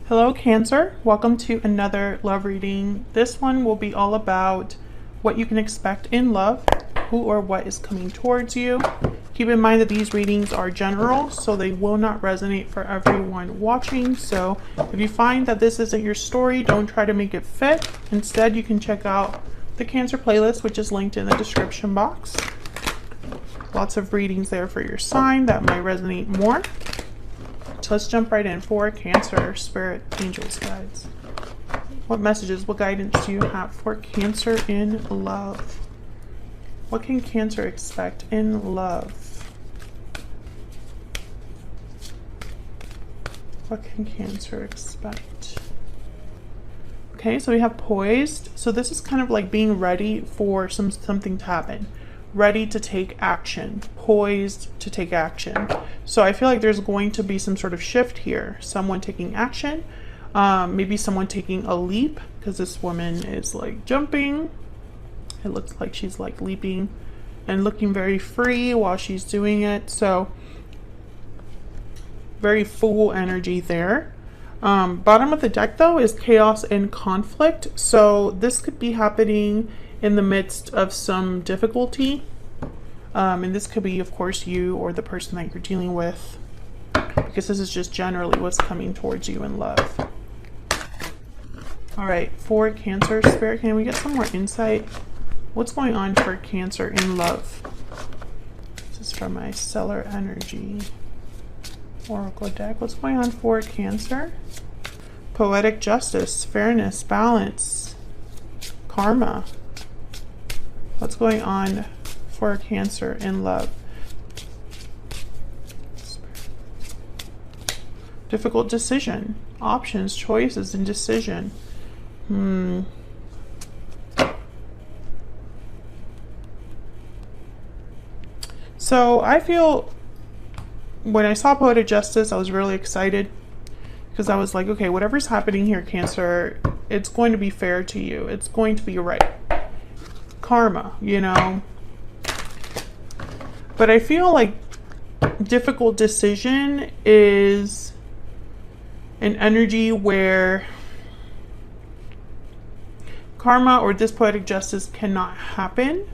Hello Cancer, welcome to another love reading. This one will be all about what you can expect in love, who or what is coming towards you. Keep in mind that these readings are general, so they will not resonate for everyone watching. So if you find that this isn't your story, don't try to make it fit. Instead, you can check out the Cancer playlist, which is linked in the description box. Lots of readings there for your sign that might resonate more. So let's jump right in for Cancer, Spirit, Angels, Guides. What messages, what guidance do you have for Cancer in love? What can Cancer expect in love? What can Cancer expect? Okay, so we have poised. So this is kind of like being ready for something to happen. Ready to take action, poised to take action. So I feel like there's going to be some sort of shift here. Someone taking action, maybe someone taking a leap, because this woman is like jumping. It looks like she's like leaping and looking very free while she's doing it. So very full energy there. Bottom of the deck though is chaos and conflict. So this could be happening in the midst of some difficulty. And this could be, of course, you or the person that you're dealing with, because this is just generally what's coming towards you in love. All right, for Cancer, Spirit, can we get some more insight? What's going on for Cancer in love? This is from my Stellar Energy Oracle deck. What's going on for Cancer? Poetic justice, fairness, balance, karma. What's going on for Cancer in love? Difficult decision, options, choices, and decision. So I feel when I saw Poetic Justice, I was really excited because I was like, okay, whatever's happening here, Cancer, it's going to be fair to you. It's going to be right. Karma, you know. But I feel like difficult decision is an energy where karma or this poetic justice cannot happen.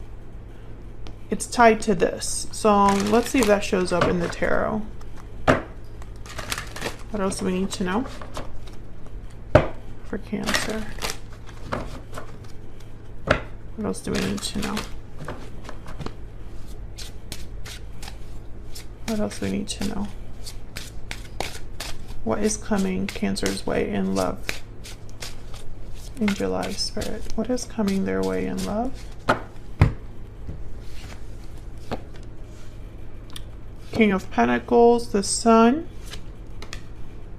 It's tied to this. So let's see if that shows up in the tarot. What else do we need to know for Cancer? What else do we need to know? What else do we need to know? What is coming Cancer's way in love in July, Spirit? What is coming their way in love? King of Pentacles, the Sun,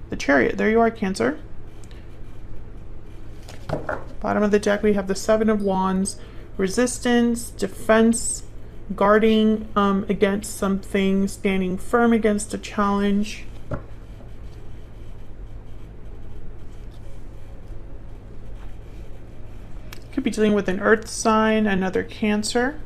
the Chariot. There you are, Cancer. Bottom of the deck, we have the Seven of Wands, resistance, defense, guarding against something, standing firm against a challenge. Could be dealing with an earth sign, another Cancer.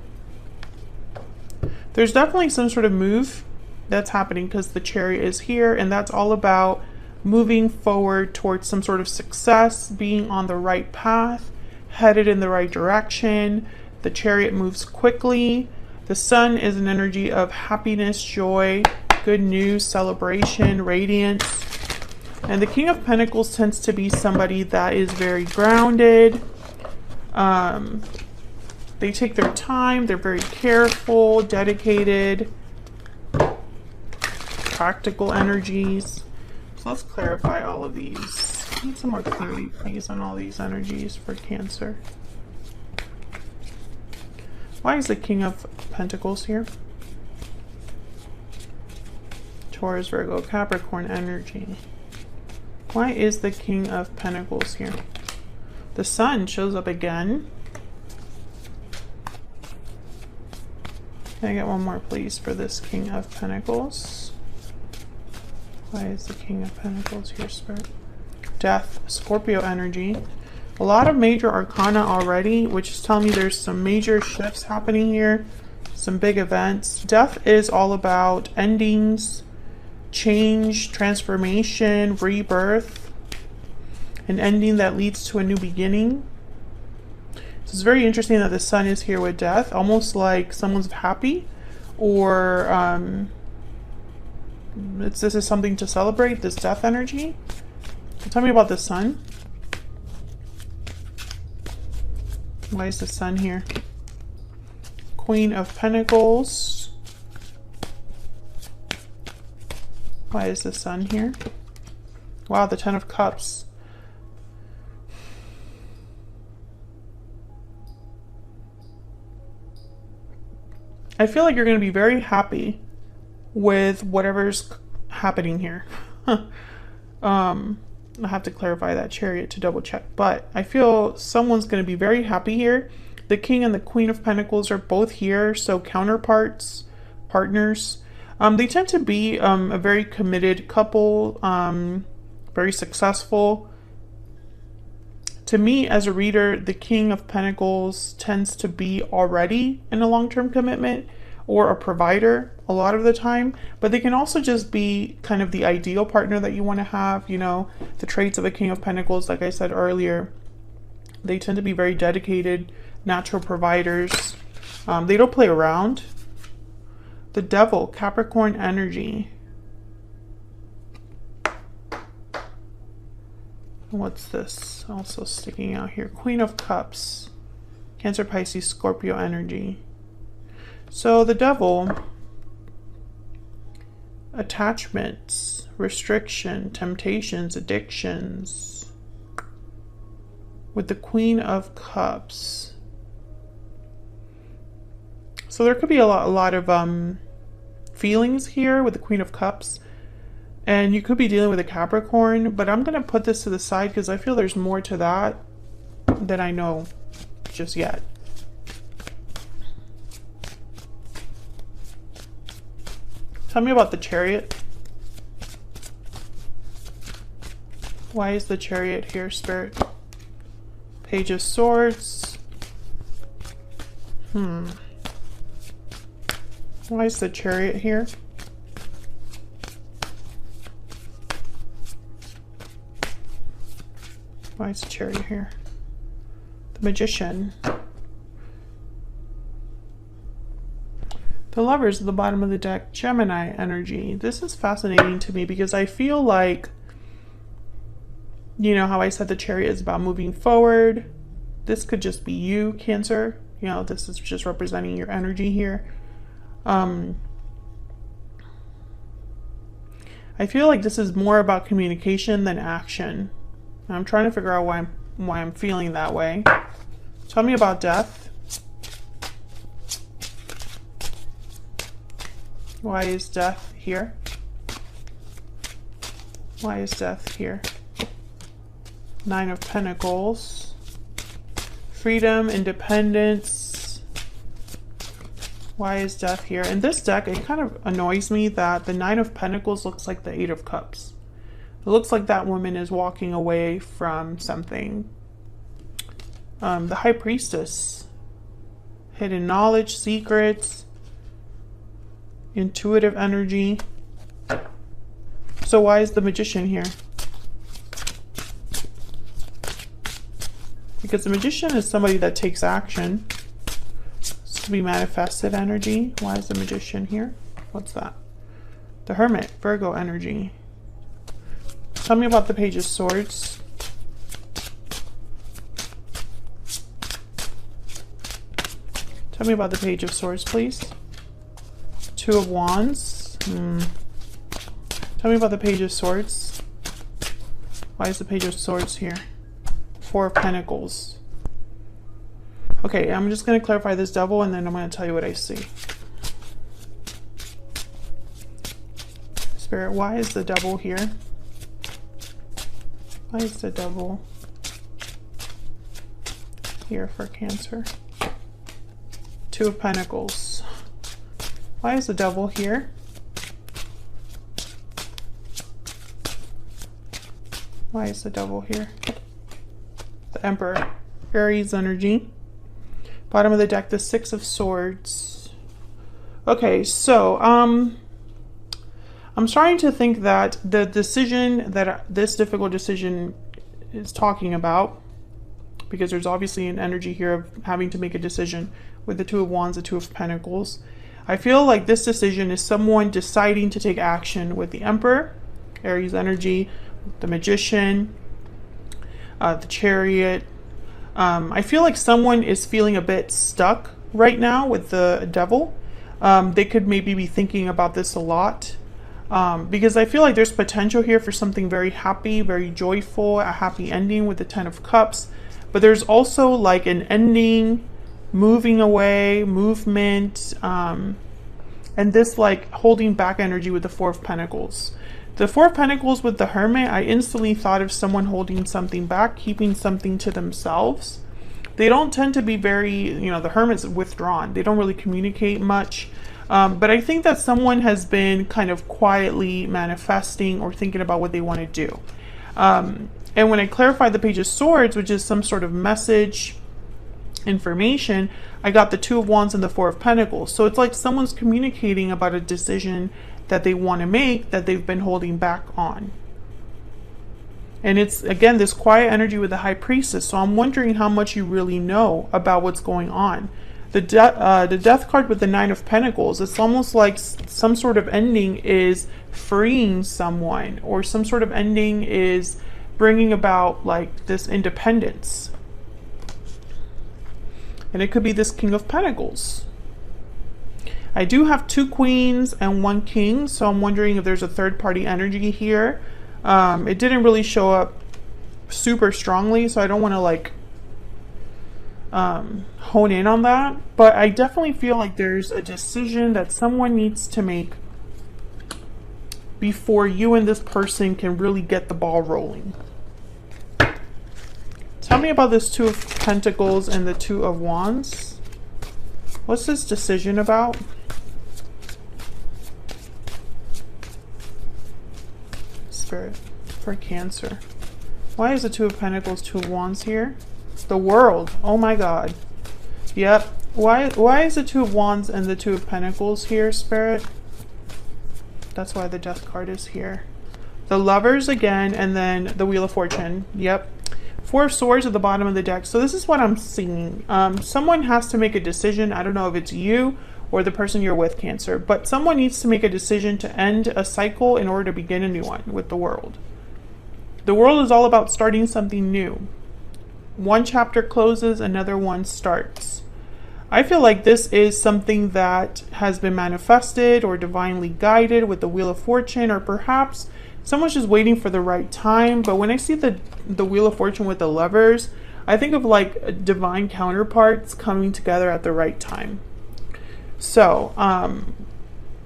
There's definitely some sort of move that's happening because the Chariot is here, and that's all about moving forward towards some sort of success, being on the right path, headed in the right direction. The Chariot moves quickly. The Sun is an energy of happiness, joy, good news, celebration, radiance. And the King of Pentacles tends to be somebody that is very grounded. They take their time. They're very careful, dedicated, practical energies. So let's clarify all of these. I need some more clarity, please, on all these energies for Cancer. Why is the King of Pentacles here? Taurus, Virgo, Capricorn energy. Why is the King of Pentacles here? The Sun shows up again. Can I get one more, please, for this King of Pentacles? Why is the King of Pentacles here, Spirit? Death, Scorpio energy. A lot of major arcana already, which is telling me there's some major shifts happening here. Some big events. Death is all about endings, change, transformation, rebirth. an ending that leads to a new beginning. So it's very interesting that the sun is here with death, almost like someone's happy, or this is something to celebrate, this death energy. So tell me about the sun. Why is the sun here? Queen of Pentacles. Why is the sun here? Wow, the Ten of Cups. I feel like you're going to be very happy with whatever's happening here. I have to clarify that Chariot to double check, but I feel someone's going to be very happy here. The King and the Queen of Pentacles are both here, so counterparts, partners. They tend to be a very committed couple, very successful. To me, as a reader, the King of Pentacles tends to be already in a long-term commitment or a provider a lot of the time, but they can also just be kind of the ideal partner that you want to have. You know, the traits of a King of Pentacles, like I said earlier, they tend to be very dedicated, natural providers. They don't play around. The Devil, Capricorn energy. What's this also sticking out here? Queen of Cups, Cancer, Pisces, Scorpio energy. So the Devil, attachments, restriction, temptations, addictions. With the Queen of Cups. So there could be a lot of feelings here with the Queen of Cups. And you could be dealing with a Capricorn, but I'm going to put this to the side because I feel there's more to that than I know just yet. Tell me about the Chariot. Why is the Chariot here, Spirit? Page of Swords. Why is the Chariot here? Why is the Chariot here? The Magician. The Lovers at the bottom of the deck, Gemini energy. This is fascinating to me because I feel like, you know how I said the Chariot is about moving forward. This could just be you, Cancer. You know, this is just representing your energy here. I feel like this is more about communication than action. I'm trying to figure out why I'm feeling that way. Tell me about death. Why is death here? Why is death here? Nine of Pentacles. Freedom, independence. Why is death here? In this deck, it kind of annoys me that the Nine of Pentacles looks like the Eight of Cups. It looks like that woman is walking away from something. The High Priestess. Hidden knowledge, secrets, intuitive energy. So why is the Magician here? Because the Magician is somebody that takes action. This could be manifested energy. Why is the Magician here? What's that? The Hermit, Virgo energy. Tell me about the Page of Swords. Tell me about the Page of Swords, please. Two of Wands. Tell me about the Page of Swords. Why is the Page of Swords here? Four of Pentacles. Okay, I'm just going to clarify this Devil and then I'm going to tell you what I see. Spirit, why is the Devil here? Why is the Devil here for Cancer? Two of Pentacles. Why is the Devil here? Why is the Devil here? The Emperor, Aries energy. Bottom of the deck, the Six of Swords. Okay, so I'm starting to think that the decision, that this difficult decision is talking about, because there's obviously an energy here of having to make a decision with the Two of Wands, the Two of Pentacles. I feel like this decision is someone deciding to take action with the Emperor, Aries energy, the Magician, the Chariot. I feel like someone is feeling a bit stuck right now with the Devil. They could maybe be thinking about this a lot, because I feel like there's potential here for something very happy, very joyful, a happy ending with the Ten of Cups. But there's also like an ending, moving away, movement, and this like holding back energy with the Four of Pentacles. The Four of Pentacles with the Hermit, I instantly thought of someone holding something back, keeping something to themselves. They don't tend to be very, the Hermit's withdrawn. They don't really communicate much. But I think that someone has been kind of quietly manifesting or thinking about what they want to do. And when I clarified the Page of Swords, which is some sort of message, information, I got the Two of Wands and the Four of Pentacles. So it's like someone's communicating about a decision that they want to make that they've been holding back on. And it's, again, this quiet energy with the High Priestess. So I'm wondering how much you really know about what's going on. The Death card with the Nine of Pentacles, it's almost like some sort of ending is freeing someone, or some sort of ending is bringing about like this independence. And it could be this King of Pentacles. I do have 2 queens and 1 king, so I'm wondering if there's a third party energy here. It didn't really show up super strongly, so I don't want to like hone in on that. But I definitely feel like there's a decision that someone needs to make before you and this person can really get the ball rolling. Tell me about this Two of Pentacles and the Two of Wands. What's this decision about? Spirit, for Cancer. Why is the Two of Pentacles, Two of Wands here? The World. Oh my God. Yep. Why is the Two of Wands and the Two of Pentacles here, Spirit? That's why the Death card is here. The Lovers again, and then the Wheel of Fortune. Yep. Four of Swords at the bottom of the deck. So this is what I'm seeing. Someone has to make a decision. I don't know if it's you or the person you're with, Cancer, but someone needs to make a decision to end a cycle in order to begin a new one with the World. The World is all about starting something new. One chapter closes, another one starts. I feel like this is something that has been manifested or divinely guided with the Wheel of Fortune, or perhaps someone's just waiting for the right time. But when I see the Wheel of Fortune with the Lovers, I think of like divine counterparts coming together at the right time. So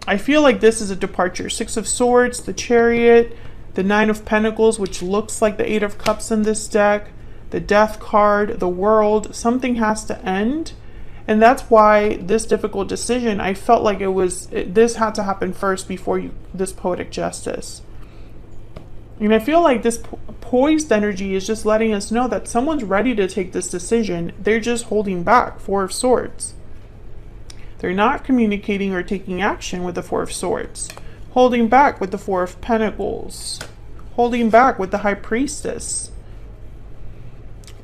I feel like this is a departure. Six of Swords, the Chariot, the Nine of Pentacles, which looks like the Eight of Cups in this deck, the Death card, the World. Something has to end. And that's why this difficult decision, I felt like this had to happen first before this Poetic Justice. And I feel like this poised energy is just letting us know that someone's ready to take this decision. They're just holding back. Four of Swords. They're not communicating or taking action with the Four of Swords. Holding back with the Four of Pentacles. Holding back with the High Priestess.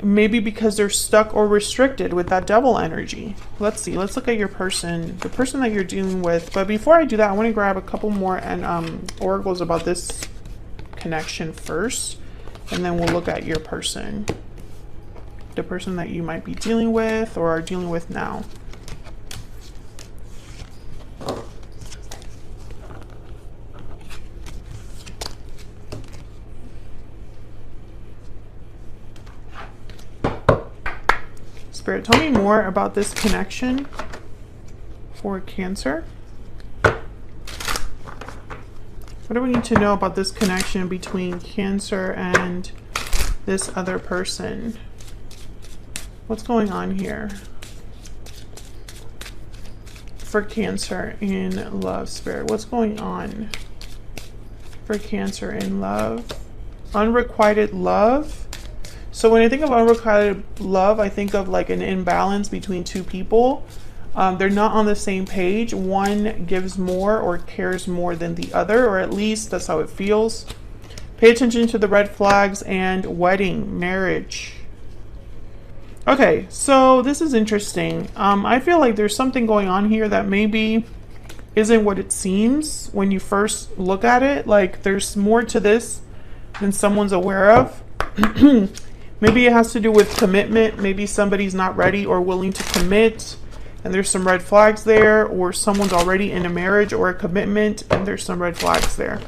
Maybe because they're stuck or restricted with that Devil energy. Let's see. Let's look at your person. The person that you're dealing with. But before I do that, I want to grab a couple more oracles about this connection first. And then we'll look at your person. The person that you might be dealing with or are dealing with now. Spirit, tell me more about this connection for Cancer. What do we need to know about this connection between Cancer and this other person? What's going on here for Cancer in love, Spirit? What's going on for Cancer in love? Unrequited love. So when I think of unrequited love, I think of like an imbalance between two people. They're not on the same page. One gives more or cares more than the other, or at least that's how it feels. Pay attention to the red flags and wedding, marriage. Okay, so this is interesting. I feel like there's something going on here that maybe isn't what it seems when you first look at it. Like there's more to this than someone's aware of. Maybe it has to do with commitment. Maybe somebody's not ready or willing to commit, and there's some red flags there, or someone's already in a marriage or a commitment and there's some red flags there.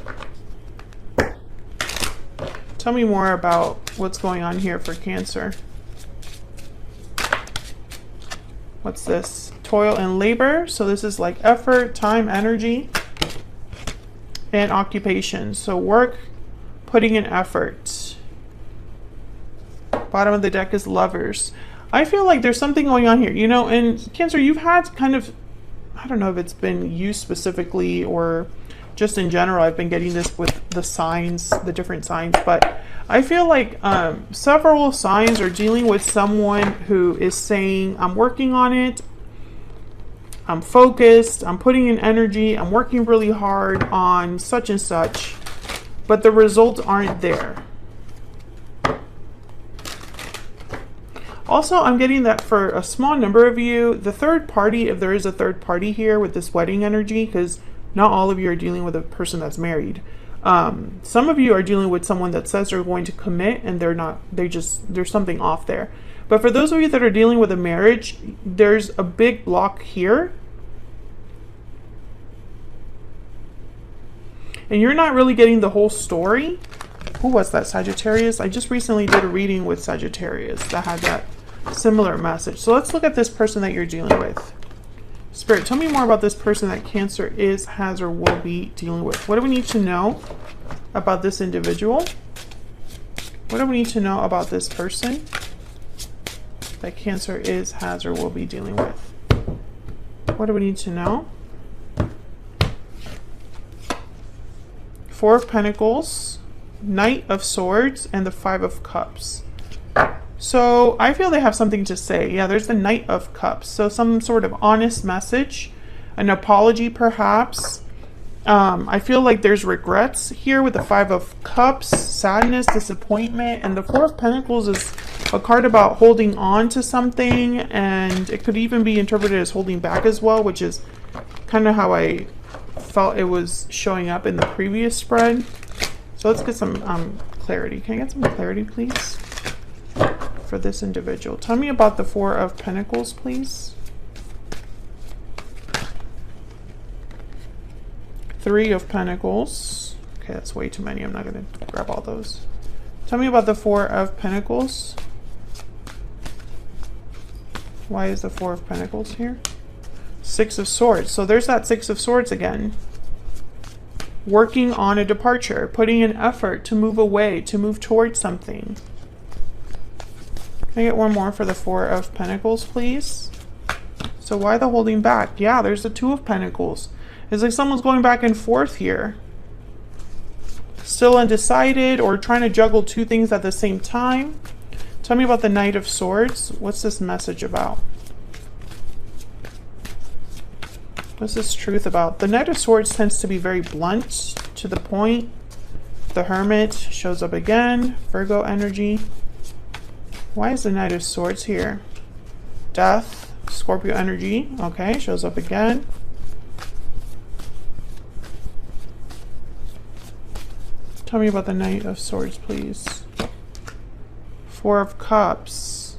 Tell me more about what's going on here for Cancer. What's this? Toil and labor. So this is like effort, time, energy, and occupation. So work, putting in effort. Bottom of the deck is lovers. I feel like there's something going on here. You know, and Cancer, you've had kind of, I don't know if it's been you specifically or just in general. I've been getting this with the signs, the different signs, but I feel like several signs are dealing with someone who is saying, I'm working on it, I'm focused, I'm putting in energy, I'm working really hard on such and such, but the results aren't there. Also, I'm getting that for a small number of you, the third party, if there is a third party here with this wedding energy, because not all of you are dealing with a person that's married. Some of you are dealing with someone that says they're going to commit and they're not, there's something off there. But for those of you that are dealing with a marriage, there's a big block here. And you're not really getting the whole story. Who was that, Sagittarius? I just recently did a reading with Sagittarius that had that similar message. So let's look at this person that you're dealing with. Spirit, tell me more about this person that Cancer is, has, or will be dealing with. What do we need to know about this individual? What do we need to know about this person that Cancer is, has, or will be dealing with? What do we need to know? Four of Pentacles, Knight of Swords, and the Five of Cups. So I feel they have something to say. Yeah, there's the Knight of Cups. So some sort of honest message, an apology perhaps. I feel like there's regrets here with the Five of Cups, sadness, disappointment, and the Four of Pentacles is a card about holding on to something, and it could even be interpreted as holding back as well, which is kind of how I felt it was showing up in the previous spread. So let's get some clarity. Can I get some clarity, please, for this individual? Tell me about the Four of Pentacles, please. Three of Pentacles. Okay, that's way too many. I'm not going to grab all those. Tell me about the Four of Pentacles. Why is the Four of Pentacles here? Six of Swords. So there's that Six of Swords again. Working on a departure, putting in effort to move away, to move towards something. Can I get one more for the Four of Pentacles, please? So why the holding back? Yeah, there's the Two of Pentacles. It's like someone's going back and forth here. Still undecided or trying to juggle two things at the same time. Tell me about the Knight of Swords. What's this message about? What's this truth about? The Knight of Swords tends to be very blunt, to the point. The Hermit shows up again. Virgo energy. Why is the Knight of Swords here? Death. Scorpio energy. Okay, shows up again. Tell me about the Knight of Swords, please. Four of Cups.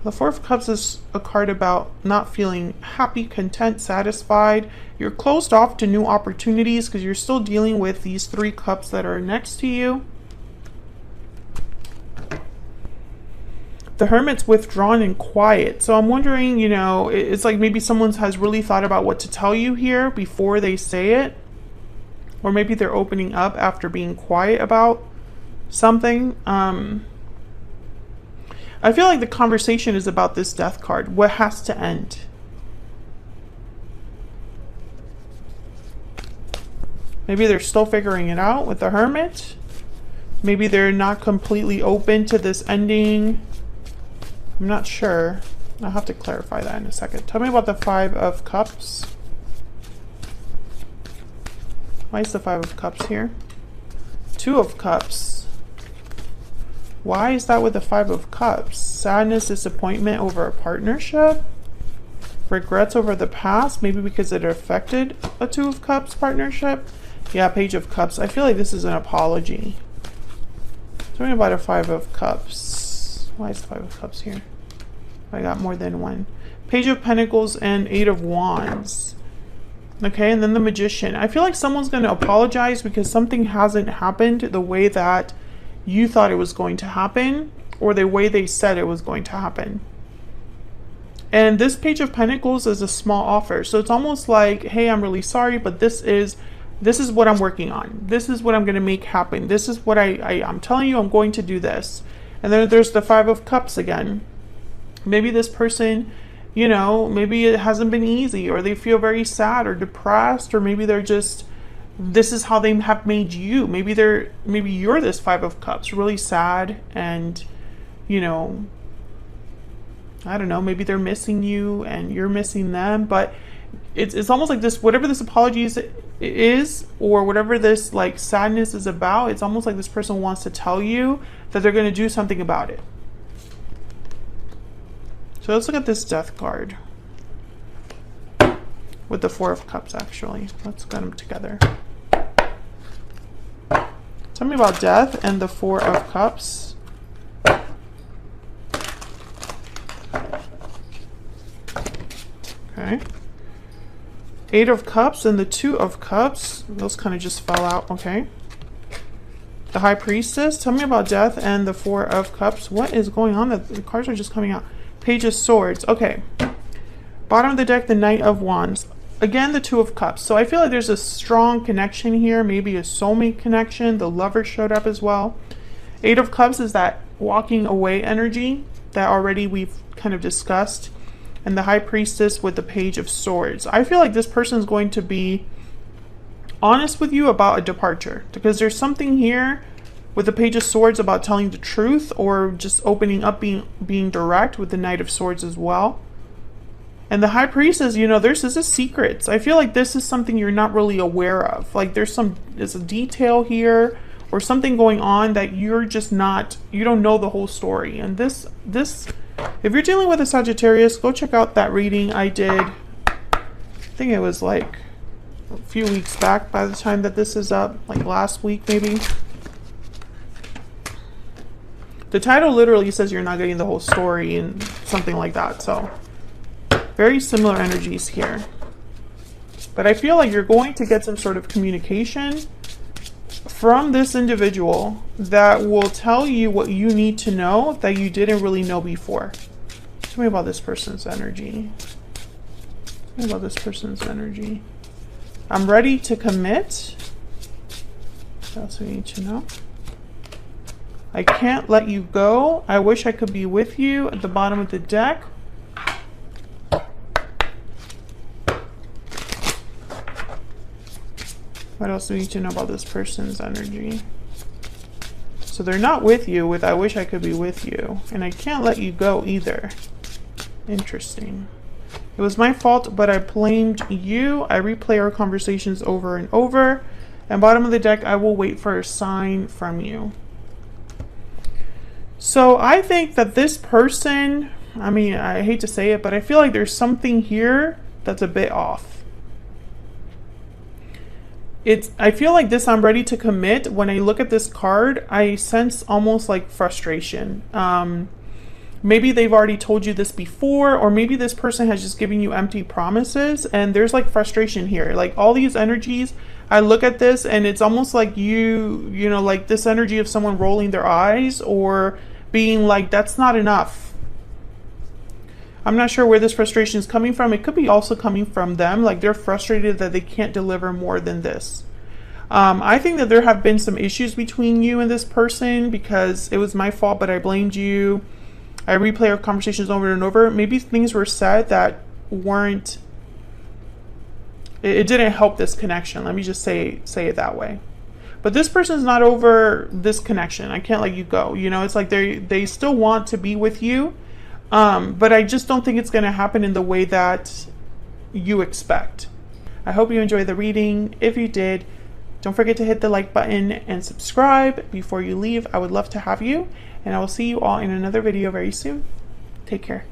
The Four of Cups is a card about not feeling happy, content, satisfied. You're closed off to new opportunities because you're still dealing with these three cups that are next to you. The Hermit's withdrawn and quiet. So I'm wondering, you know, it's like maybe someone has really thought about what to tell you here before they say it. Or maybe they're opening up after being quiet about something. I feel like the conversation is about this Death card. What has to end? Maybe they're still figuring it out with the Hermit. Maybe they're not completely open to this ending. I'm not sure. I'll have to clarify that in a second. Tell me about the Five of Cups. Why is the Five of Cups here? Two of Cups. Why is that with the Five of Cups? Sadness, disappointment over a partnership. Regrets over the past, maybe because it affected a Two of Cups partnership. Yeah, Page of Cups. I feel like this is an apology. Talking about a Five of Cups. Why is the Five of Cups here? I got more than one. Page of Pentacles and Eight of Wands. Okay, and then the Magician. I feel like someone's going to apologize because something hasn't happened the way that you thought it was going to happen, or the way they said it was going to happen. And this Page of Pentacles is a small offer. So it's almost like, hey, I'm really sorry, but this is what I'm working on. This is what I'm going to make happen. This is what I'm telling you, I'm going to do this. And then there's the Five of Cups again. Maybe this person, you know, maybe it hasn't been easy, or they feel very sad or depressed, or maybe they're just, this is how they have made you. Maybe you're this Five of Cups, really sad, and, you know, I don't know, maybe they're missing you and you're missing them, but it's almost like this, whatever this apology is, or whatever this like sadness is about, it's almost like this person wants to tell you that they're going to do something about it. So let's look at this Death card with the Four of Cups, actually. Let's get them together. Tell me about Death and the Four of Cups. Okay. Eight of Cups and the Two of Cups. Those kind of just fell out. Okay. The High Priestess. Tell me about Death and the Four of Cups. What is going on? The cards are just coming out. Page of Swords. Okay. Bottom of the deck, the Knight of Wands. Again, the Two of Cups. So I feel like there's a strong connection here. Maybe a soulmate connection. The Lover showed up as well. Eight of Cups is that walking away energy that already we've kind of discussed. And the High Priestess with the Page of Swords. I feel like this person is going to be honest with you about a departure, because there's something here with the Page of Swords about telling the truth, or just opening up, being direct, with the Knight of Swords as well. And the High Priestess, you know, there's a secrets. I feel like this is something you're not really aware of. Like there's a detail here, or something going on that you're just not, you don't know the whole story. And this if you're dealing with a Sagittarius, go check out that reading I did. I think it was like a few weeks back by the time that this is up, like last week maybe. The title literally says you're not getting the whole story and something like that. So very similar energies here. But I feel like you're going to get some sort of communication from this individual that will tell you what you need to know that you didn't really know before. Tell me about this person's energy. Tell me about this person's energy. I'm ready to commit. What else do we need to know? I can't let you go. I wish I could be with you at the bottom of the deck. What else do we need to know about this person's energy? So they're not with you with I wish I could be with you. And I can't let you go either. Interesting. It was my fault, but I blamed you. I replay our conversations over and over. And bottom of the deck, I will wait for a sign from you. So I think that this person, I mean, I hate to say it, but I feel like there's something here that's a bit off. I feel like this I'm ready to commit. When I look at this card, I sense almost like frustration. Maybe they've already told you this before, or maybe this person has just given you empty promises, and there's like frustration here. Like all these energies, I look at this and it's almost like you know, like this energy of someone rolling their eyes or being like, that's not enough. I'm not sure where this frustration is coming from. It could be also coming from them. Like they're frustrated that they can't deliver more than this. I think that there have been some issues between you and this person because it was my fault, but I blamed you. I replay our conversations over and over. Maybe things were said that weren't, it didn't help this connection. Let me just say it that way. But this person's not over this connection. I can't let you go. You know, it's like they still want to be with you. But I just don't think it's going to happen in the way that you expect. I hope you enjoyed the reading. If you did, Don't forget to hit the like button and subscribe before you leave. I would love to have you, and I will see you all in another video very soon. Take care.